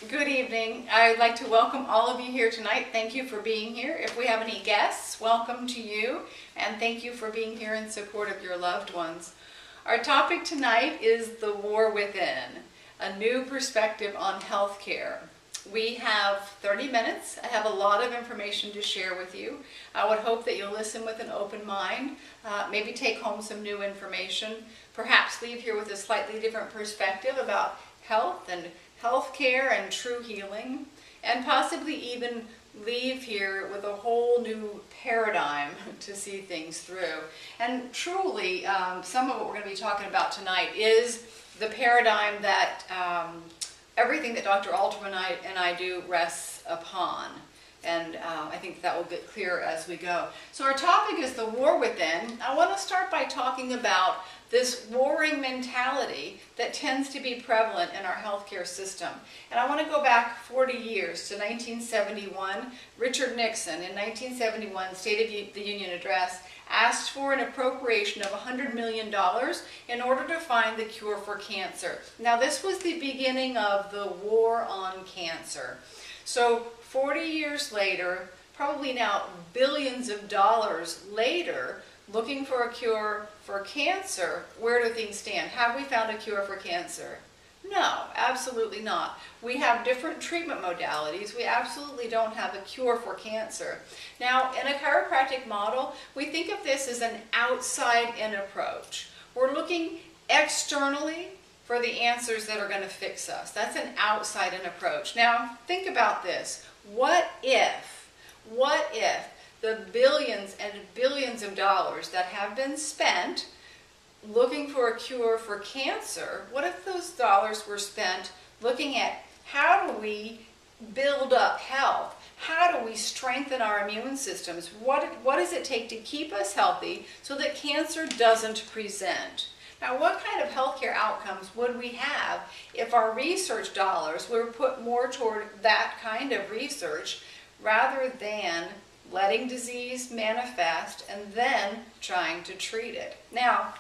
Good evening. I'd like to welcome all of you here tonight. Thank you for being here. If we have any guests, welcome to you, and thank you for being here in support of your loved ones. Our topic tonight is the war within, a new perspective on healthcare. We have 30 minutes. I have a lot of information to share with you. I would hope that you'll listen with an open mind, maybe take home some new information, perhaps leave here with a slightly different perspective about health and healthcare and true healing, and possibly even leave here with a whole new paradigm to see things through. And truly, some of what we're going to be talking about tonight is the paradigm that everything that Dr. Alterman and I do rests upon. And I think that will get clearer as we go. So our topic is the war within. I want to start by talking about this warring mentality that tends to be prevalent in our healthcare system. And I want to go back 40 years to 1971. Richard Nixon, in 1971, State of the Union address, asked for an appropriation of $100 million in order to find the cure for cancer. Now, this was the beginning of the war on cancer. So 40 years later, probably now billions of dollars later, looking for a cure for cancer, where do things stand? Have we found a cure for cancer? No, absolutely not. We have different treatment modalities. We absolutely don't have a cure for cancer. Now, in a chiropractic model, we think of this as an outside-in approach. We're looking externally for the answers that are going to fix us. That's an outside-in approach. Now, think about this. What if the billions and billions of dollars that have been spent looking for a cure for cancer, what if those dollars were spent looking at how do we build up health? How do we strengthen our immune systems? What does it take to keep us healthy so that cancer doesn't present? Now, what kind of healthcare outcomes would we have if our research dollars were put more toward that kind of research rather than letting disease manifest and then trying to treat it? Now,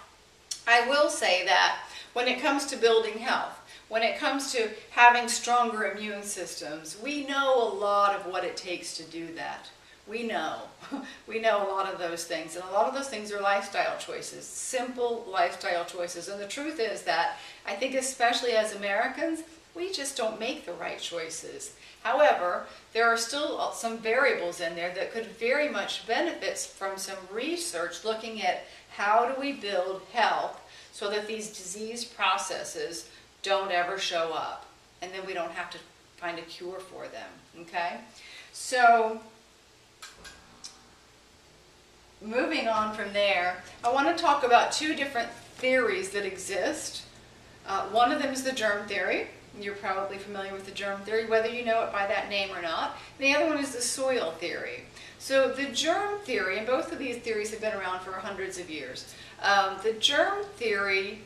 I will say that when it comes to building health, when it comes to having stronger immune systems, we know a lot of what it takes to do that. We know a lot of those things, and a lot of those things are lifestyle choices, simple lifestyle choices. And the truth is that I think especially as Americans, we just don't make the right choices. However, there are still some variables in there that could very much benefit from some research looking at how do we build health so that these disease processes don't ever show up, and then we don't have to find a cure for them, okay? So, moving on from there, I want to talk about two different theories that exist. One of them is the germ theory. You're probably familiar with the germ theory, whether you know it by that name or not. The other one is the soil theory. So the germ theory, and both of these theories have been around for hundreds of years. The germ theory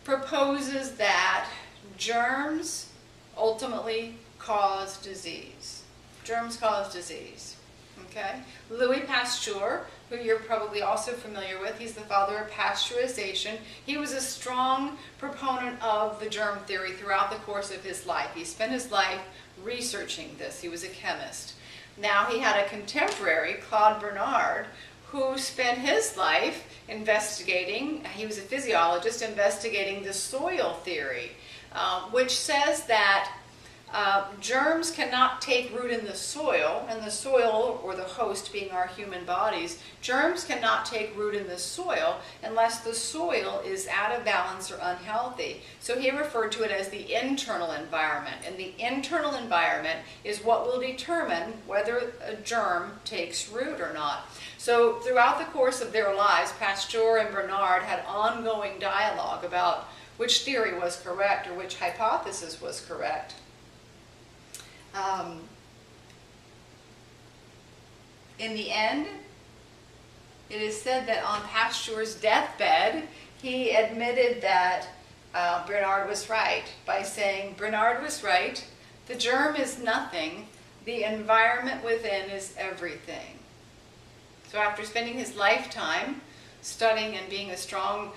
proposes that germs ultimately cause disease. Germs cause disease. Okay? Louis Pasteur, who you're probably also familiar with, he's the father of pasteurization. He was a strong proponent of the germ theory throughout the course of his life. He spent his life researching this. He was a chemist. Now he had a contemporary, Claude Bernard, who spent his life investigating, he was a physiologist, investigating the soil theory, which says that germs cannot take root in the soil, and the soil, or the host being our human bodies, germs cannot take root in the soil unless the soil is out of balance or unhealthy. So he referred to it as the internal environment, and the internal environment is what will determine whether a germ takes root or not. So throughout the course of their lives, Pasteur and Bernard had ongoing dialogue about which theory was correct or which hypothesis was correct. In the end, it is said that on Pasteur's deathbed, he admitted that Bernard was right by saying, Bernard was right, the germ is nothing, the environment within is everything. So after spending his lifetime studying and being a strong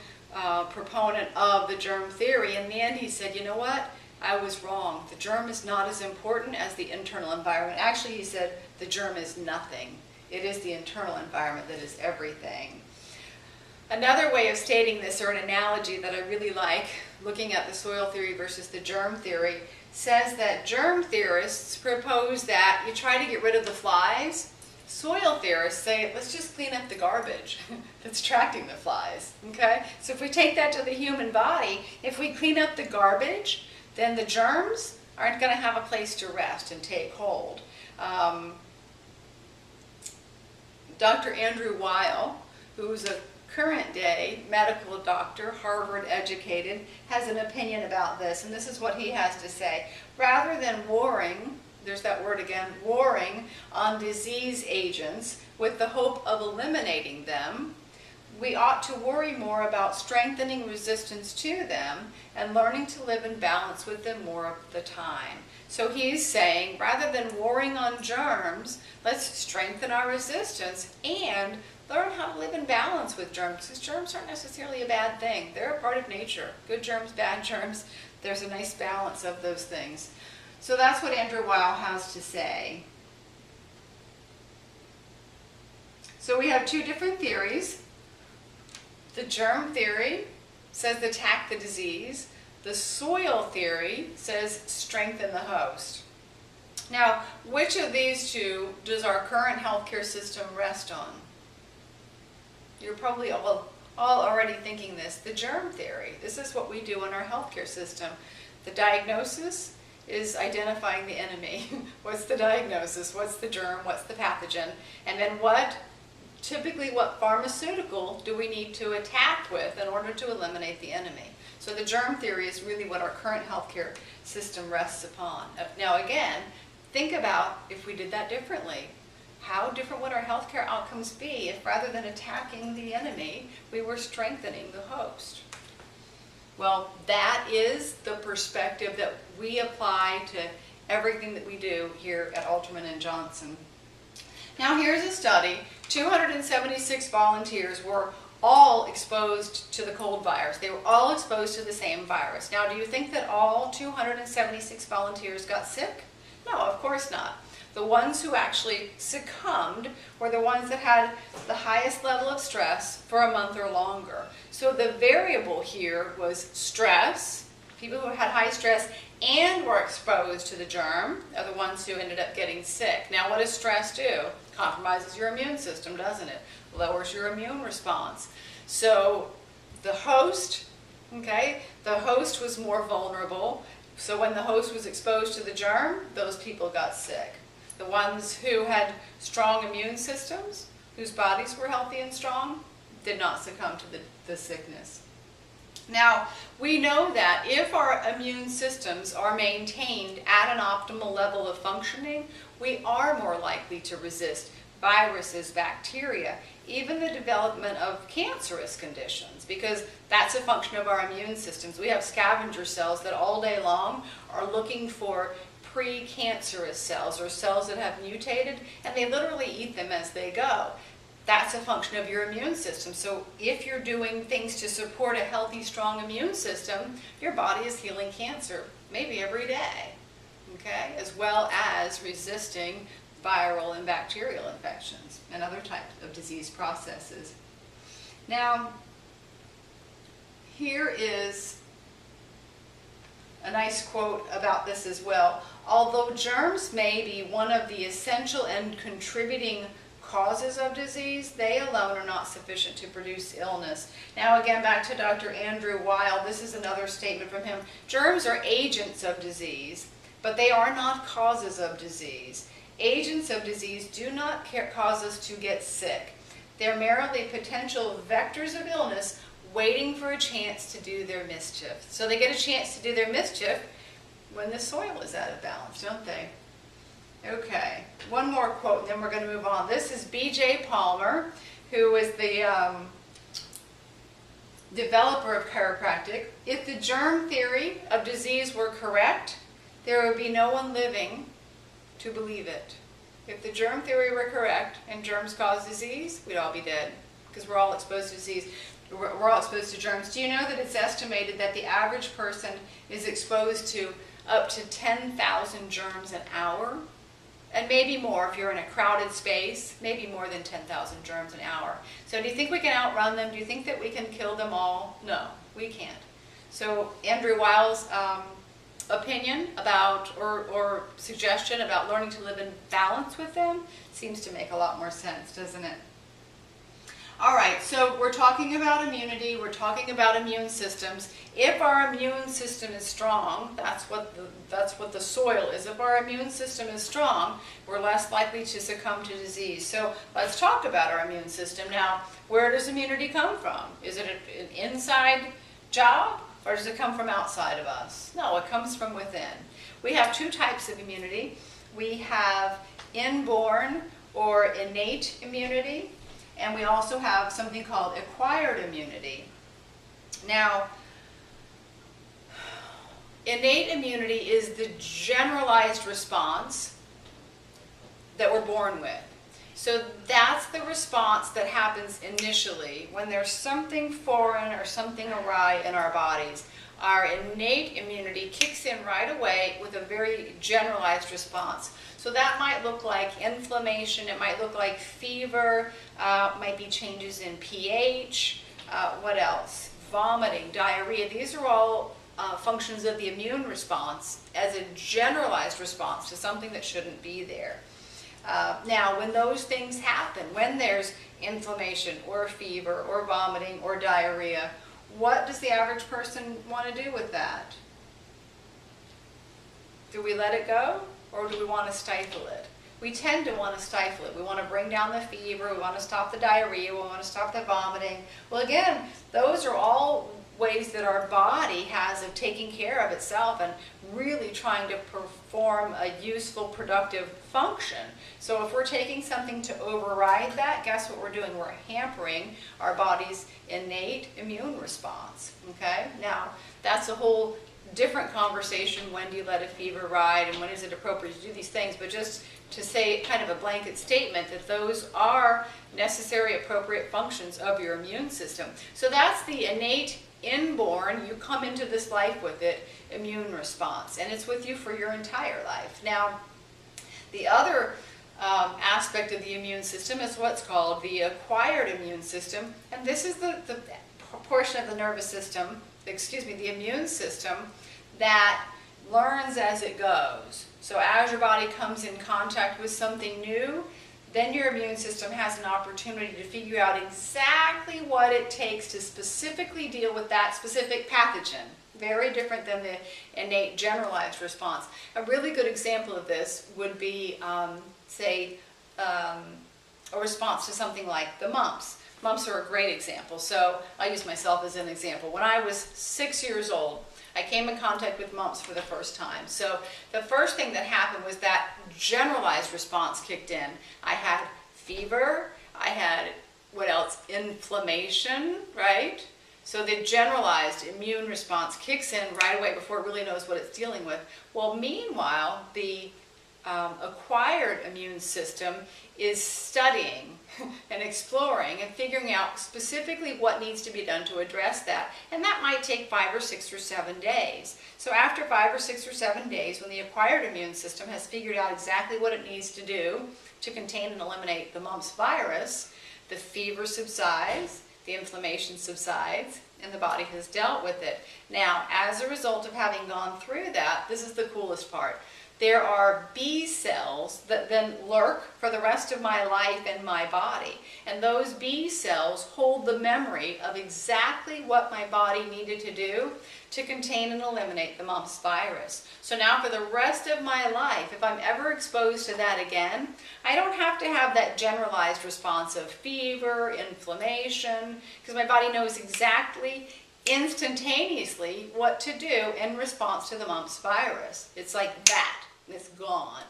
proponent of the germ theory, in the end he said, you know what? I was wrong. The germ is not as important as the internal environment. Actually, he said the germ is nothing. It is the internal environment that is everything. Another way of stating this, or an analogy that I really like, looking at the soil theory versus the germ theory, says that germ theorists propose that you try to get rid of the flies. Soil theorists say, let's just clean up the garbage that's attracting the flies, okay? So if we take that to the human body, if we clean up the garbage, then the germs aren't going to have a place to rest and take hold. Dr. Andrew Weil, who's a current day medical doctor, Harvard educated, has an opinion about this, and this is what he has to say. Rather than warring, there's that word again, warring on disease agents with the hope of eliminating them, we ought to worry more about strengthening resistance to them and learning to live in balance with them more of the time. So he's saying, rather than warring on germs, let's strengthen our resistance and learn how to live in balance with germs, because germs aren't necessarily a bad thing. They're a part of nature. Good germs, bad germs. There's a nice balance of those things. So that's what Andrew Weil has to say. So we have two different theories. The germ theory says attack the disease. The soil theory says strengthen the host. Now, which of these two does our current healthcare system rest on? You're probably all already thinking this. The germ theory. This is what we do in our healthcare system. The diagnosis is identifying the enemy. What's the diagnosis? What's the germ? What's the pathogen? And then typically what pharmaceutical do we need to attack with in order to eliminate the enemy? So the germ theory is really what our current healthcare system rests upon. Now again, think about if we did that differently. How different would our healthcare outcomes be if rather than attacking the enemy, we were strengthening the host? Well, that is the perspective that we apply to everything that we do here at Alterman & Johnson. Now here's a study. 276 volunteers were all exposed to the cold virus. They were all exposed to the same virus. Now, do you think that all 276 volunteers got sick? No, of course not. The ones who actually succumbed were the ones that had the highest level of stress for a month or longer. So the variable here was stress. People who had high stress and were exposed to the germ are the ones who ended up getting sick. Now, what does stress do? Compromises your immune system, doesn't it? Lowers your immune response. So the host, okay, the host was more vulnerable. So when the host was exposed to the germ, those people got sick. The ones who had strong immune systems, whose bodies were healthy and strong, did not succumb to the sickness. Now, we know that if our immune systems are maintained at an optimal level of functioning, we are more likely to resist viruses, bacteria, even the development of cancerous conditions, because that's a function of our immune systems. We have scavenger cells that all day long are looking for pre-cancerous cells, or cells that have mutated, and they literally eat them as they go. That's a function of your immune system. So if you're doing things to support a healthy, strong immune system, your body is healing cancer, maybe every day, okay? As well as resisting viral and bacterial infections and other types of disease processes. Now, here is a nice quote about this as well. Although germs may be one of the essential and contributing causes of disease, they alone are not sufficient to produce illness. Now again, back to Dr. Andrew Weil, this is another statement from him. Germs are agents of disease, but they are not causes of disease. Agents of disease do not cause us to get sick. They're merely potential vectors of illness waiting for a chance to do their mischief. So they get a chance to do their mischief when the soil is out of balance, don't they? Okay, one more quote and then we're going to move on. This is B.J. Palmer, who is the developer of chiropractic. If the germ theory of disease were correct, there would be no one living to believe it. If the germ theory were correct and germs cause disease, we'd all be dead because we're all exposed to disease. we're all exposed to germs. Do you know that it's estimated that the average person is exposed to up to 10,000 germs an hour? And maybe more if you're in a crowded space, maybe more than 10,000 germs an hour. So do you think we can outrun them? Do you think that we can kill them all? No, we can't. So Andrew Weil's opinion about, or suggestion about learning to live in balance with them seems to make a lot more sense, doesn't it? All right, so we're talking about immunity, we're talking about immune systems. If our immune system is strong, that's what the soil is. If our immune system is strong, we're less likely to succumb to disease. So let's talk about our immune system. Now, where does immunity come from? Is it an inside job, or does it come from outside of us? No, it comes from within. We have two types of immunity. We have inborn or innate immunity, and we also have something called acquired immunity. Now, innate immunity is the generalized response that we're born with. So that's the response that happens initially when there's something foreign or something awry in our bodies. Our innate immunity kicks in right away with a very generalized response. So that might look like inflammation, it might look like fever, might be changes in pH, what else? Vomiting, diarrhea. These are all functions of the immune response as a generalized response to something that shouldn't be there. Now, when those things happen, when there's inflammation or fever or vomiting or diarrhea, what does the average person want to do with that? Do we let it go, or do we want to stifle it? We tend to want to stifle it. We want to bring down the fever, we want to stop the diarrhea, we want to stop the vomiting. Well, again, those are all ways that our body has of taking care of itself and really trying to perform a useful, productive function. So if we're taking something to override that, guess what we're doing? We're hampering our body's innate immune response. Okay? Now, that's a whole different conversation. When do you let a fever ride, and when is it appropriate to do these things? But just to say kind of a blanket statement that those are necessary, appropriate functions of your immune system. So that's the innate, inborn, you come into this life with it, immune response, and it's with you for your entire life. Now, the other aspect of the immune system is what's called the acquired immune system, and this is the portion of the nervous system, the immune system, that learns as it goes. So as your body comes in contact with something new, then your immune system has an opportunity to figure out exactly what it takes to specifically deal with that specific pathogen. Very different than the innate generalized response. A really good example of this would be, say, a response to something like the mumps. Mumps are a great example, so I'll use myself as an example. When I was 6 years old, I came in contact with mumps for the first time. So the first thing that happened was that generalized response kicked in. I had fever, I had, what else, inflammation, right? So the generalized immune response kicks in right away before it really knows what it's dealing with. Well, meanwhile, the acquired immune system is studying and exploring and figuring out specifically what needs to be done to address that. And that might take 5 or 6 or 7 days. So after 5 or 6 or 7 days, when the acquired immune system has figured out exactly what it needs to do to contain and eliminate the mumps virus, the fever subsides, the inflammation subsides, and the body has dealt with it. Now, as a result of having gone through that, this is the coolest part. There are B cells that then lurk for the rest of my life in my body. And those B cells hold the memory of exactly what my body needed to do to contain and eliminate the mumps virus. So now for the rest of my life, if I'm ever exposed to that again, I don't have to have that generalized response of fever, inflammation, because my body knows exactly instantaneously what to do in response to the mumps virus. It's like that. It's gone.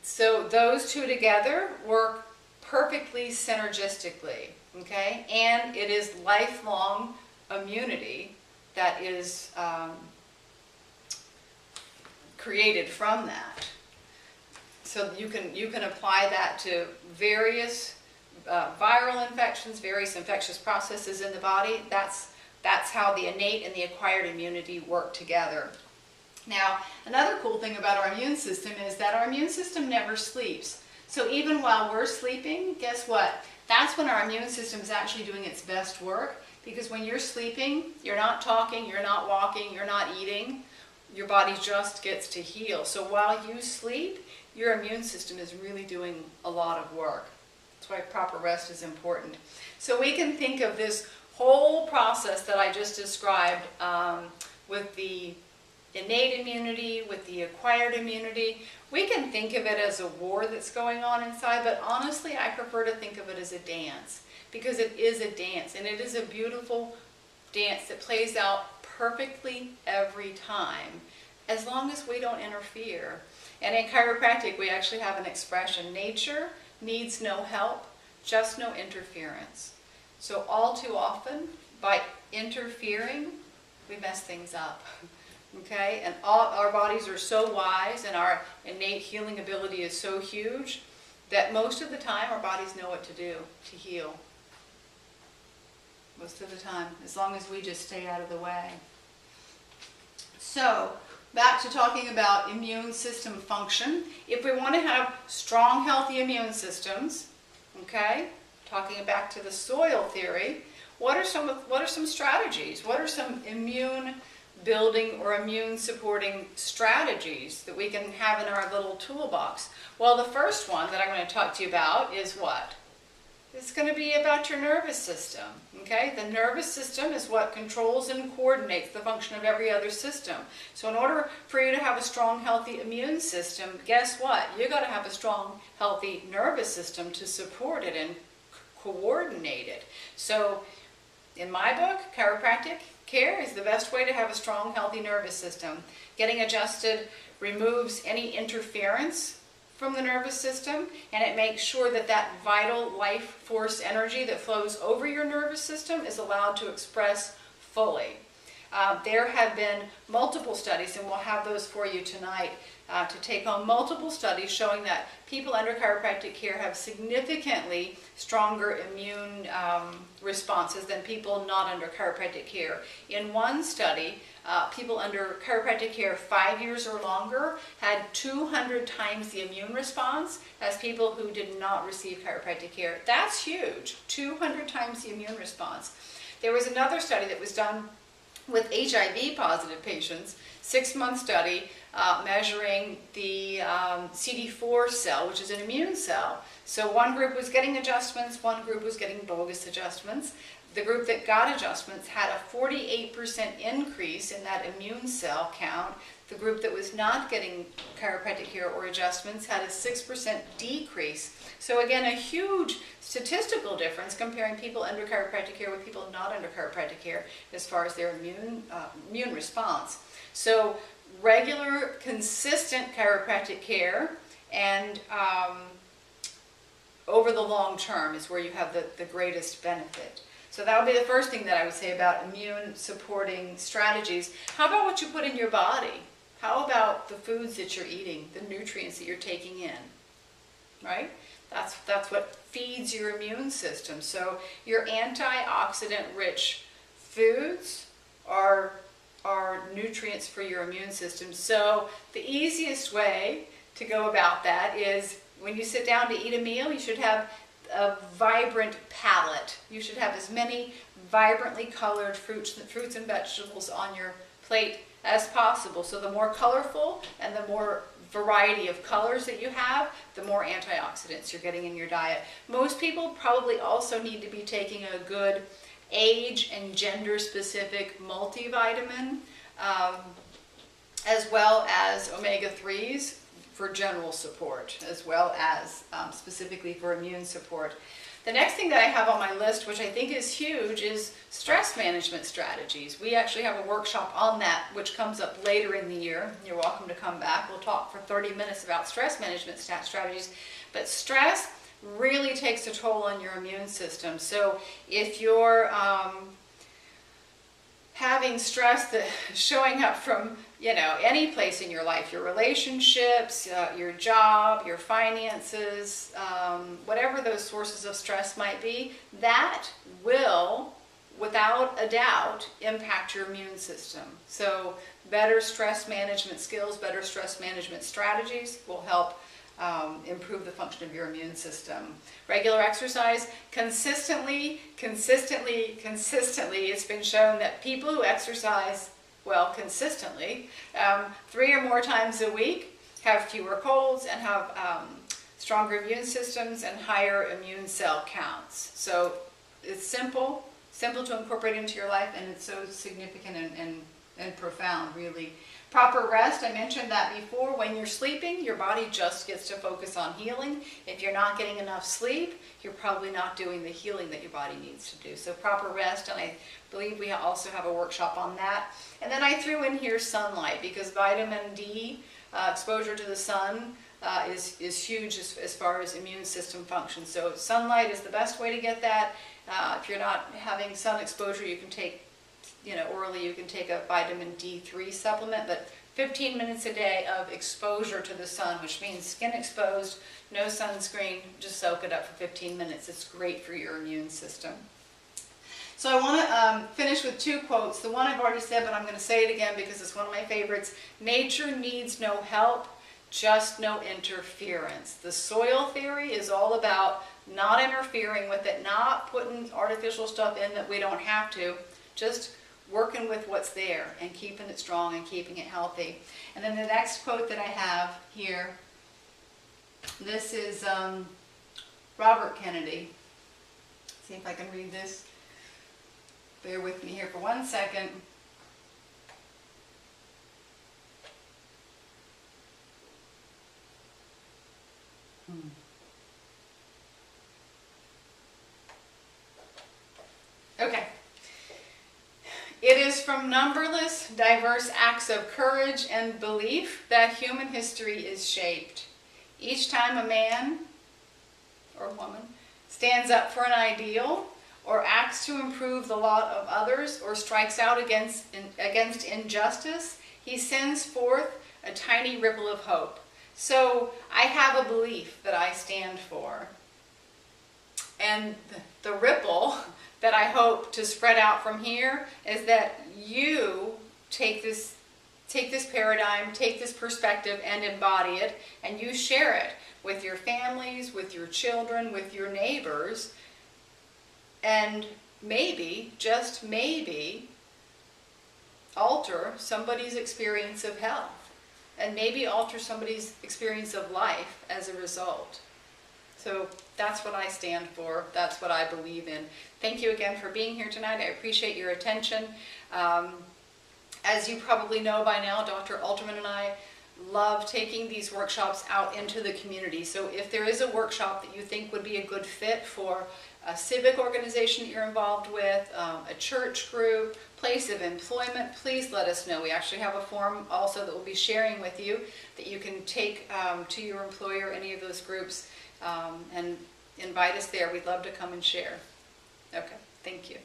So those two together work perfectly synergistically, okay? And it is lifelong immunity that is created from that. So you can apply that to various viral infections, various infectious processes in the body. That's how the innate and the acquired immunity work together. Now, another cool thing about our immune system is that our immune system never sleeps. So even while we're sleeping, guess what? That's when our immune system is actually doing its best work, because when you're sleeping, you're not talking, you're not walking, you're not eating. Your body just gets to heal. So while you sleep, your immune system is really doing a lot of work. That's why proper rest is important. So we can think of this whole process that I just described with the innate immunity, with the acquired immunity. We can think of it as a war that's going on inside, but honestly, I prefer to think of it as a dance, because it is a dance, and it is a beautiful dance that plays out perfectly every time, as long as we don't interfere. And in chiropractic, we actually have an expression: nature needs no help, just no interference. So all too often, by interfering, we mess things up. Okay? And our bodies are so wise, and our innate healing ability is so huge, that most of the time our bodies know what to do to heal. Most of the time, as long as we just stay out of the way. So, back to talking about immune system function. If we want to have strong, healthy immune systems, okay, talking back to the soil theory, what are some strategies? What are some immune building or immune supporting strategies that we can have in our little toolbox? Well, the first one that I'm going to talk to you about is what? It's going to be about your nervous system. Okay? The nervous system is what controls and coordinates the function of every other system. So in order for you to have a strong, healthy immune system, guess what? You've got to have a strong, healthy nervous system to support it and coordinate it. So in my book, chiropractic care is the best way to have a strong, healthy nervous system. Getting adjusted removes any interference from the nervous system, and it makes sure that that vital life force energy that flows over your nervous system is allowed to express fully. There have been multiple studies, and we'll have those for you tonight, to take home, multiple studies showing that people under chiropractic care have significantly stronger immune responses than people not under chiropractic care. In one study, people under chiropractic care 5 years or longer had 200 times the immune response as people who did not receive chiropractic care. That's huge, 200 times the immune response. There was another study that was done with HIV positive patients, 6-month study measuring the CD4 cell, which is an immune cell. So one group was getting adjustments, one group was getting bogus adjustments. The group that got adjustments had a 48% increase in that immune cell count. The group that was not getting chiropractic care or adjustments had a 6% decrease. So again, a huge statistical difference comparing people under chiropractic care with people not under chiropractic care as far as their immune response. So regular, consistent chiropractic care and over the long term is where you have the greatest benefit. So that would be the first thing that I would say about immune supporting strategies. How about what you put in your body? How about the foods that you're eating, the nutrients that you're taking in, right? That's what feeds your immune system. So your antioxidant rich foods are nutrients for your immune system. So the easiest way to go about that is when you sit down to eat a meal, you should have a vibrant palette. You should have as many vibrantly colored fruits and vegetables on your plate as possible. So the more colorful and the more variety of colors that you have, the more antioxidants you're getting in your diet. Most people probably also need to be taking a good age and gender specific multivitamin, as well as omega-3s for general support, as well as specifically for immune support. The next thing that I have on my list, which I think is huge, is stress management strategies. We actually have a workshop on that, which comes up later in the year. You're welcome to come back. We'll talk for 30 minutes about stress management strategies. But stress really takes a toll on your immune system. So if you're having stress that showing up from, any place in your life, your relationships, your job, your finances, whatever those sources of stress might be, that will, without a doubt, impact your immune system. So better stress management skills, better stress management strategies will help improve the function of your immune system. Regular exercise, consistently, it's been shown that people who exercise, consistently, 3 or more times a week have fewer colds and have stronger immune systems and higher immune cell counts. So it's simple to incorporate into your life, and it's so significant and profound, really. Proper rest, I mentioned that before. When you're sleeping, your body just gets to focus on healing. If you're not getting enough sleep, you're probably not doing the healing that your body needs to do. So proper rest, and I believe we also have a workshop on that. And then I threw in here sunlight, because vitamin D exposure to the sun is huge as far as immune system function. So sunlight is the best way to get that. If you're not having sun exposure, you can take orally, you can take a vitamin D3 supplement, but 15 minutes a day of exposure to the sun, which means skin exposed, no sunscreen, just soak it up for 15 minutes. It's great for your immune system. So I want to finish with 2 quotes. The one I've already said, but I'm going to say it again because it's one of my favorites. Nature needs no help, just no interference. The soil theory is all about not interfering with it, not putting artificial stuff in that we don't have to, just working with what's there and keeping it strong and keeping it healthy. And then the next quote that I have here, this is Robert Kennedy. See if I can read this. Bear with me here for 1 second. Okay. It is from numberless, diverse acts of courage and belief that human history is shaped. Each time a man or woman stands up for an ideal, or acts to improve the lot of others, or strikes out against injustice, he sends forth a tiny ripple of hope. So I have a belief that I stand for. And the ripple that I hope to spread out from here is that you take this paradigm, take this perspective and embody it, and you share it with your families, with your children, with your neighbors, and maybe, just maybe, alter somebody's experience of health, and maybe alter somebody's experience of life as a result. So that's what I stand for. That's what I believe in. Thank you again for being here tonight. I appreciate your attention. As you probably know by now, Dr. Alterman and I love taking these workshops out into the community. So if there is a workshop that you think would be a good fit for a civic organization that you're involved with, a church group, place of employment, please let us know. We actually have a form also that we'll be sharing with you that you can take to your employer, any of those groups, and invite us there. We'd love to come and share. Okay, thank you.